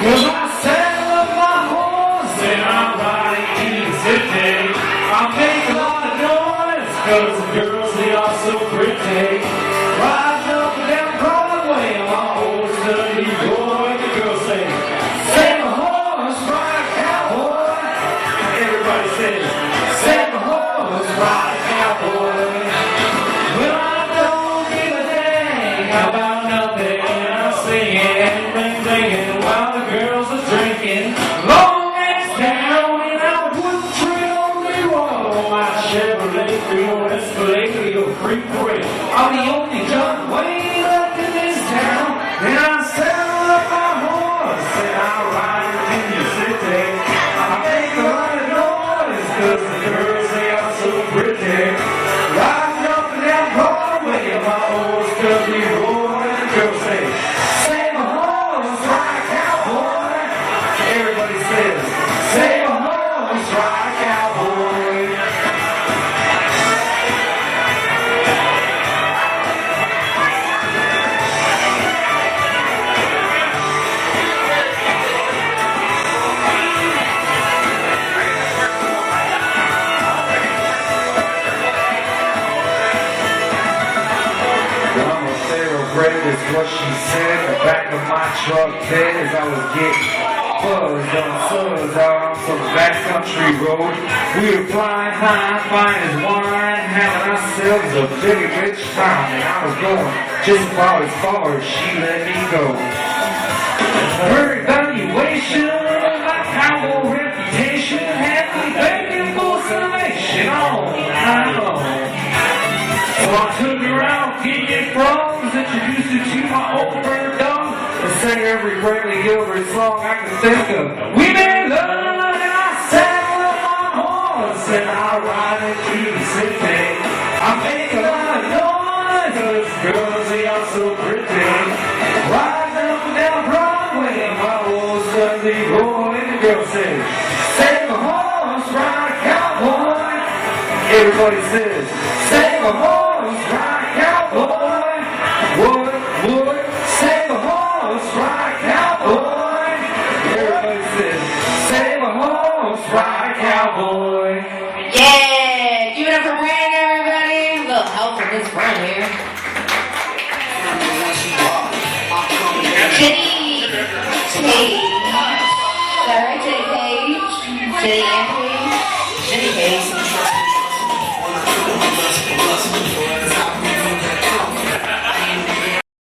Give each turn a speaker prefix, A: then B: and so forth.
A: Cause I saddle up my horse and I'm riding in the city. I make a lot of noise cause the girls, they are so pretty. Riding up and down Broadway on my old study boy. The girls say, save a horse, ride a cowboy. Everybody says, save a horse, ride a cowboy. Well, I don't give a dang about nothing. I'm singing and singing while the girls are drinking. Long ass down and I would trail on the wall on my Chevrolet, Rio Escalade, Rio Freeway. I'm the only John Wayne left in this town, and I saddle up my horse and I ride in the city. I make a lot of noise cause the girls, they are so pretty. Riding up and down Broadway on my old stubby boy. The girls say, save a horse, ride a cowboy. Everybody says, save a horse, ride a cowboy. I'm a thoroughbred, is what she said. The back of my truck bed as I was getting buzzed on suds out on some backcountry road. We were flying high, fine as wine, having ourselves a big rich time, and I was going just about as far as she let me go. Her evaluation, my cowboy reputation, had me begging for summation all night long. So I took her out, getting frogs, introduced her to my old bird dog, and sang every Bradley Gilbert song I could think of. We made love, and I saddle up my horse, and I ride into the city. I make a lot of noise, cause girls, they are so pretty. Riding up and down Broadway, and my old Sunday boy, and the girl says, save a horse, ride a cowboy. Everybody says, save a horse, ride a cowboy. Would, save a horse, ride a cowboy. Everybody says, save a horse, ride a cowboy.
B: Yeah, give it up for Brandon, everybody. A little help from this friend here. Jenny Page. Is that right, Jenny Page? Jenny Anthony? Jenny Page.